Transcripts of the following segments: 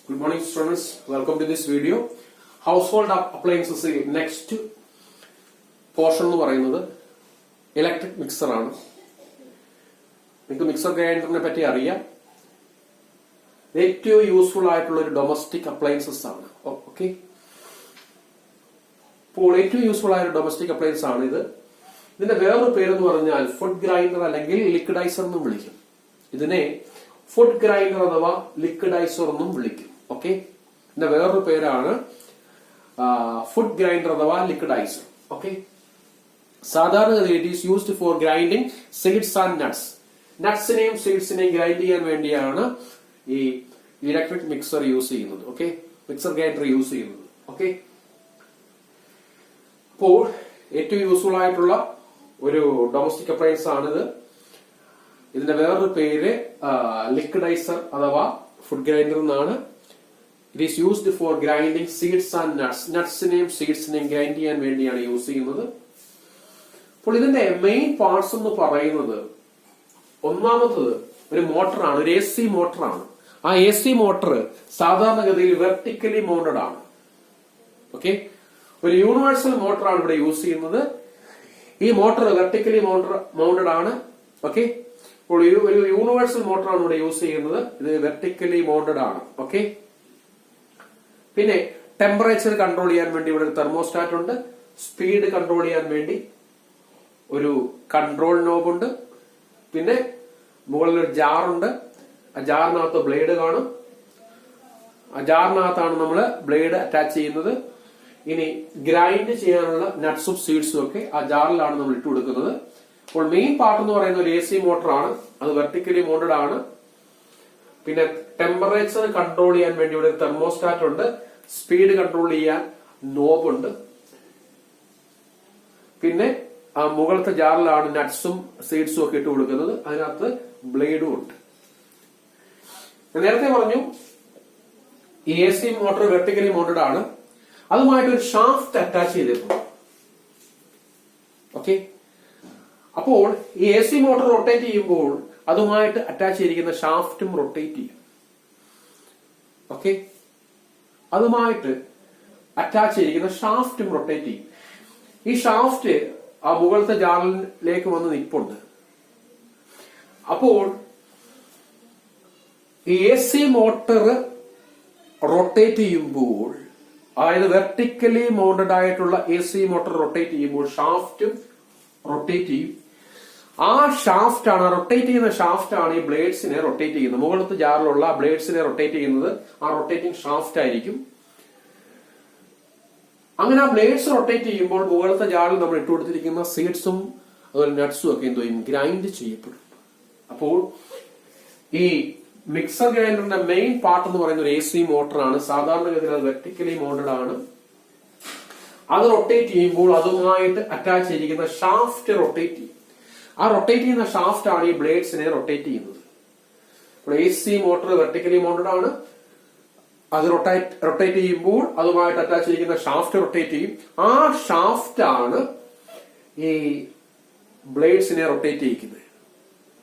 Good morning students, welcome to this video. Household appliances next portion എന്ന് പറയുന്നത് electric mixer ആണ്. നിങ്ങൾക്ക് mixer ഗ്രൈൻഡറിനെ പറ്റി അറിയാം. ഏറ്റവും യൂസ്ഫുൾ ആയിട്ടുള്ള ഒരു ഡൊമസ്റ്റിക് അപ്ലയൻസസ് ആണ്. ഓക്കെ, അപ്പോൾ ഏറ്റവും യൂസ്ഫുൾ ആയ ഒരു ഡൊമസ്റ്റിക് അപ്ലയൻസ് ആണ് ഇത്. ഇതിന്റെ വേറൊരു പേരെന്ന് പറഞ്ഞാൽ ഫുഡ് ഗ്രൈൻഡർ അല്ലെങ്കിൽ ലിക്വിഡൈസർ എന്നും വിളിക്കും. ഇതിനെ ഫുഡ് ഗ്രൈൻഡർ അഥവാ ലിക്വിഡൈസർ എന്നും വിളിക്കും. ഓക്കെ, ഇതിന്റെ വേറൊരു പേരാണ് ഫുഡ് ഗ്രൈൻഡർ അഥവാ ലിക്വിഡൈസർ. ഓക്കെ, സാധാരണഗതിയിൽ it is used for grinding seeds and nuts. നട്ട്സിനെയും സീഡ്സിനെയും ഗ്രൈൻഡ് ചെയ്യാൻ വേണ്ടിയാണ് ഈ ഇലക്ട്രിക് മിക്സർ യൂസ് ചെയ്യുന്നത്. ഓക്കെ, മിക്സർ ഗ്രൈൻഡർ യൂസ് ചെയ്യുന്നത്. ഓക്കെ, അപ്പോൾ ഏറ്റവും യൂസ്ഫുൾ ആയിട്ടുള്ള ഒരു ഡൊമസ്റ്റിക് അപ്ലയൻസ് ആണിത്. ഇതിന്റെ വേറൊരു പേര് ലിക്വിഡൈസർ അഥവാ ഫുഡ് ഗ്രൈൻഡർ എന്നാണ്. It is used for grinding seeds and nuts. നട്ട്സിനെയും സീഡ്സിനെയും ഗ്രൈൻഡ് ചെയ്യാൻ വേണ്ടിയാണ് യൂസ് ചെയ്യുന്നത്. അപ്പോൾ ഇതിന്റെ മെയിൻ പാർട്സ് എന്ന് പറയുന്നത് ഒന്നാമത്തത് ഒരു മോട്ടറാണ്, ഒരു AC മോട്ടറാണ്. ആ AC മോട്ടർ സാധാരണഗതിയിൽ വെർട്ടിക്കലി മൗണ്ടഡ് ആണ്. ഓക്കെ, ഒരു യൂണിവേഴ്സൽ മോട്ടറാണ് ഇവിടെ യൂസ് ചെയ്യുന്നത്. ഈ മോട്ടർ വെർട്ടിക്കലി മൗണ്ടഡ് ആണ്. ഓക്കെ, അപ്പോൾ ഒരു യൂണിവേഴ്സൽ മോട്ടറാണ് ഇവിടെ യൂസ് ചെയ്യുന്നത്. ഇത് വെർട്ടിക്കലി മൗണ്ടഡ് ആണ്. ഓക്കെ, പിന്നെ ടെമ്പറേച്ചർ കൺട്രോൾ ചെയ്യാൻ വേണ്ടി ഇവിടെ ഒരു തെർമോസ്റ്റാറ്റ് ഉണ്ട്. സ്പീഡ് കൺട്രോൾ ചെയ്യാൻ വേണ്ടി ഒരു കൺട്രോൾ നോബ് ഉണ്ട്. പിന്നെ മുകളിൽ ഒരു ജാറുണ്ട്. ആ ജാറിനകത്ത് ബ്ലേഡ് കാണും. ആ ജാറിനകത്താണ് നമ്മൾ ബ്ലേഡ് അറ്റാച്ച് ചെയ്യുന്നത്. ഇനി ഗ്രൈൻഡ് ചെയ്യാനുള്ള നട്ട്സും സീഡ്സും ഒക്കെ ആ ജാറിലാണ് നമ്മൾ ഇട്ട് കൊടുക്കുന്നത്. അപ്പോൾ മെയിൻ പാർട്ട് എന്ന് പറയുന്ന ഒരു AC മോട്ടറാണ്. അത് വെർട്ടിക്കലി മൗണ്ടഡ് ആണ്. പിന്നെ ടെമ്പറേച്ചർ കൺട്രോൾ ചെയ്യാൻ വേണ്ടി ഇവിടെ തെർമോസ്റ്റാറ്റ് ഉണ്ട്. സ്പീഡ് കൺട്രോൾ ചെയ്യാൻ നോബ് ഉണ്ട്. പിന്നെ ആ മുകളിലത്തെ ജാറിലാണ് നട്ട്സും സീഡ്സും ഒക്കെ ഇട്ട് കൊടുക്കുന്നത്. അതിനകത്ത് ബ്ലേഡും ഉണ്ട്. നേരത്തെ പറഞ്ഞു ഈ AC മോട്ടോർ വെർട്ടിക്കലി മൗണ്ടഡ് ആണ്. അതുമായിട്ട് ഒരു ഷാഫ്റ്റ് അറ്റാച്ച് ചെയ്തിട്ടുണ്ട്. ഓക്കെ, അപ്പോൾ ഈ AC മോട്ടോർ റൊട്ടേറ്റ് ചെയ്യുമ്പോൾ അതുമായിട്ട് അറ്റാച്ച് ചെയ്തിരിക്കുന്ന ഷാഫ്റ്റും റൊട്ടേറ്റ് ചെയ്യും. ഓക്കെ, അതുമായിട്ട് അറ്റാച്ച് ചെയ്തിരിക്കുന്ന ഷാഫ്റ്റും റൊട്ടേറ്റ് ചെയ്യും. ഈ ഷാഫ്റ്റ് ആ മുകളിലത്തെ ജാറിലേക്ക് വന്ന് നിൽപ്പുണ്ട്. അപ്പോൾ ഈ AC മോട്ടർ റൊട്ടേറ്റ് ചെയ്യുമ്പോൾ, അതായത് വെർട്ടിക്കലി മൗണ്ടഡ് ആയിട്ടുള്ള AC മോട്ടർ റൊട്ടേറ്റ് ചെയ്യുമ്പോൾ ഷാഫ്റ്റും റൊട്ടേറ്റ് ചെയ്യും. ആ ഷാഫ്റ്റ് ആണ്, റൊട്ടേറ്റ് ചെയ്യുന്ന ഷാഫ്റ്റ് ആണ് ഈ ബ്ലേഡ്സിനെ റൊട്ടേറ്റ് ചെയ്യുന്നത്. മുകളിലത്തെ ജാറിലുള്ള ബ്ലേഡ്സിനെ റൊട്ടേറ്റ് ചെയ്യുന്നത് ആ റൊട്ടേറ്റിംഗ് ഷാഫ്റ്റ് ആയിരിക്കും. അങ്ങനെ ആ ബ്ലേഡ്സ് റൊട്ടേറ്റ് ചെയ്യുമ്പോൾ മുകളിലത്തെ ജാറിൽ നമ്മൾ ഇട്ട് കൊടുത്തിരിക്കുന്ന സീഡ്സും അതുപോലെ നട്ട്സും ഒക്കെ എന്തോ ഗ്രൈൻഡ് ചെയ്യപ്പെടും. അപ്പോൾ ഈ മിക്സർ ഗ്രൈൻഡറിന്റെ മെയിൻ പാർട്ട് എന്ന് പറയുന്ന ഒരു AC മോട്ടറാണ്. സാധാരണഗതിയിൽ അത് വെർട്ടിക്കലി മൗണ്ടഡ് ആണ്. അത് റൊട്ടേറ്റ് ചെയ്യുമ്പോൾ അതുമായിട്ട് അറ്റാച്ച് ചെയ്തിരിക്കുന്ന ഷാഫ്റ്റ് റൊട്ടേറ്റ് ചെയ്യും. ആ റൊട്ടേറ്റ് ചെയ്യുന്ന ഷാഫ്റ്റ് ആണ് ഈ ബ്ലേഡ്സിനെ റൊട്ടേറ്റ് ചെയ്യുന്നത്. അപ്പോൾ AC മോട്ടർ വെർട്ടിക്കലി മൗണ്ടഡ് ആണ്. അത് റൊട്ടേറ്റ് ചെയ്യുമ്പോൾ അതുമായിട്ട് അറ്റാച്ച് ചെയ്തിരിക്കുന്ന ഷാഫ്റ്റ് റൊട്ടേറ്റ് ചെയ്യും. ആ ഷാഫ്റ്റ് ആണ് ഈ ബ്ലേഡ്സിനെ റൊട്ടേറ്റ് ചെയ്യിക്കുന്നത്.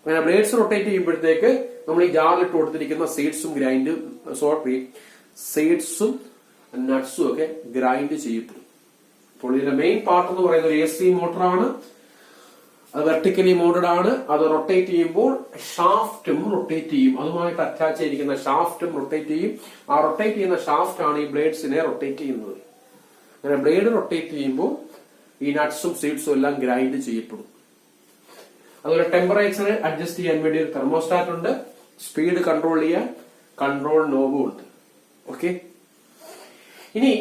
അങ്ങനെ ബ്ലേഡ്സ് റൊട്ടേറ്റ് ചെയ്യുമ്പോഴത്തേക്ക് നമ്മൾ ഈ ജാറിലിട്ട് കൊടുത്തിരിക്കുന്ന സീഡ്സും സീഡ്സും നട്ട്സും ഒക്കെ ഗ്രൈൻഡ് ചെയ്യപ്പെടും. അപ്പോൾ ഇതിന്റെ മെയിൻ പാർട്ട് എന്ന് പറയുന്നത് ഒരു AC മോട്ടറാണ്. അത് വെർട്ടിക്കലി മൗണ്ടഡ് ആണ്. അത് റൊട്ടേറ്റ് ചെയ്യുമ്പോൾ ഷാഫ്റ്റും റൊട്ടേറ്റ് ചെയ്യും. അതുമായിട്ട് അറ്റാച്ച് ചെയ്തിരിക്കുന്ന ഷാഫ്റ്റും റൊട്ടേറ്റ് ചെയ്യും. ആ റൊട്ടേറ്റ് ചെയ്യുന്ന ഷാഫ്റ്റ് ആണ് ഈ ബ്ലേഡ്സിനെ റൊട്ടേറ്റ് ചെയ്യുന്നത്. അങ്ങനെ ബ്ലേഡ് റൊട്ടേറ്റ് ചെയ്യുമ്പോൾ ഈ നട്ട്സും സീഡ്സും എല്ലാം ഗ്രൈൻഡ് ചെയ്യപ്പെടും. അതുപോലെ ടെമ്പറേച്ചർ അഡ്ജസ്റ്റ് ചെയ്യാൻ വേണ്ടി ഒരു തെർമോസ്റ്റാറ്റ് ഉണ്ട്. സ്പീഡ് കൺട്രോൾ ചെയ്യാൻ കൺട്രോൾ നോബും ഉണ്ട്. ഓക്കെ, ഇനി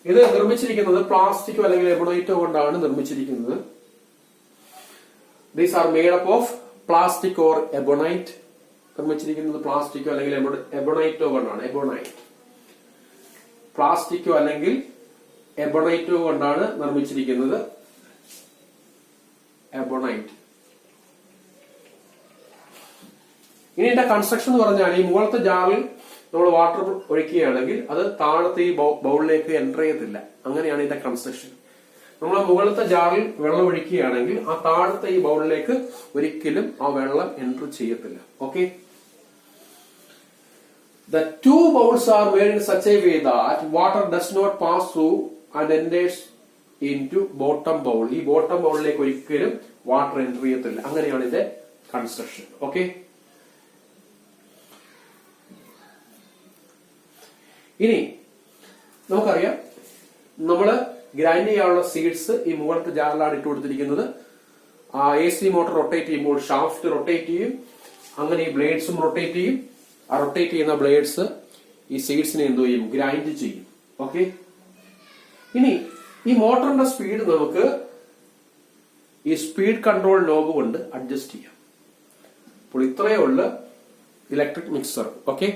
ഇത് നിർമ്മിച്ചിരിക്കുന്നത് പ്ലാസ്റ്റിക്കോ അല്ലെങ്കിൽ എബണൈറ്റോ കൊണ്ടാണ് നിർമ്മിച്ചിരിക്കുന്നത്. These are made up of plastic or ebonite. നിർമ്മിച്ചിരിക്കുന്നത് പ്ലാസ്റ്റിക്കോ അല്ലെങ്കിൽ എബണൈറ്റോ കൊണ്ടാണ്. പ്ലാസ്റ്റിക്കോ അല്ലെങ്കിൽ എബണൈറ്റോ കൊണ്ടാണ് നിർമ്മിച്ചിരിക്കുന്നത്. എബണൈറ്റ്. ഇനി ഇതിന്റെ കൺസ്ട്രക്ഷൻ എന്ന് പറഞ്ഞാൽ ഈ മുകളത്തെ ജാറിൽ നമ്മൾ വാട്ടർ ഒഴിക്കുകയാണെങ്കിൽ അത് താഴത്തെ ഈ ബൗളിലേക്ക് എൻ്റർ ചെയ്യത്തില്ല. അങ്ങനെയാണ് ഇതിന്റെ കൺസ്ട്രക്ഷൻ. നമ്മൾ മുകളിലത്തെ ജാറിൽ വെള്ളം ഒഴിക്കുകയാണെങ്കിൽ ആ താഴത്തെ ഈ ബൗളിലേക്ക് ഒരിക്കലും ആ വെള്ളം എൻ്റർ ചെയ്യത്തില്ല. Okay, The two bowls are made in such a way that water does not pass through and enters into bottom bowl. ഈ ബോട്ടം ബൗളിലേക്ക് ഒരിക്കലും വാട്ടർ എൻ്റർ ചെയ്യത്തില്ല. അങ്ങനെയാണ് ഇതിന്റെ കൺസ്ട്രക്ഷൻ. ഓക്കെ, ഇനി നമുക്കറിയാം നമ്മള് ഗ്രൈൻഡ് ചെയ്യാനുള്ള സീഡ്സ് ഈ മുകളിലത്തെ ജാറിലാണ് ഇട്ട് കൊടുത്തിരിക്കുന്നത്. AC മോട്ടോർ റൊട്ടേറ്റ് ചെയ്യുമ്പോൾ ഷാഫ്റ്റ് റൊട്ടേറ്റ് ചെയ്യും, അങ്ങനെ ഈ ബ്ലേഡ്സും റൊട്ടേറ്റ് ചെയ്യും. ആ റൊട്ടേറ്റ് ചെയ്യുന്ന ബ്ലേഡ്സ് ഈ സീഡ്സിനെ എന്തോ ചെയ്യും, ഗ്രൈൻഡ് ചെയ്യും. ഓക്കെ, ഇനി ഈ മോട്ടറിന്റെ സ്പീഡ് നമുക്ക് ഈ സ്പീഡ് കൺട്രോൾ നോബ് കൊണ്ട് അഡ്ജസ്റ്റ് ചെയ്യാം. അപ്പോൾ ഇത്രയേ ഉള്ളൂ ഇലക്ട്രിക് മിക്സർ. ഓക്കെ.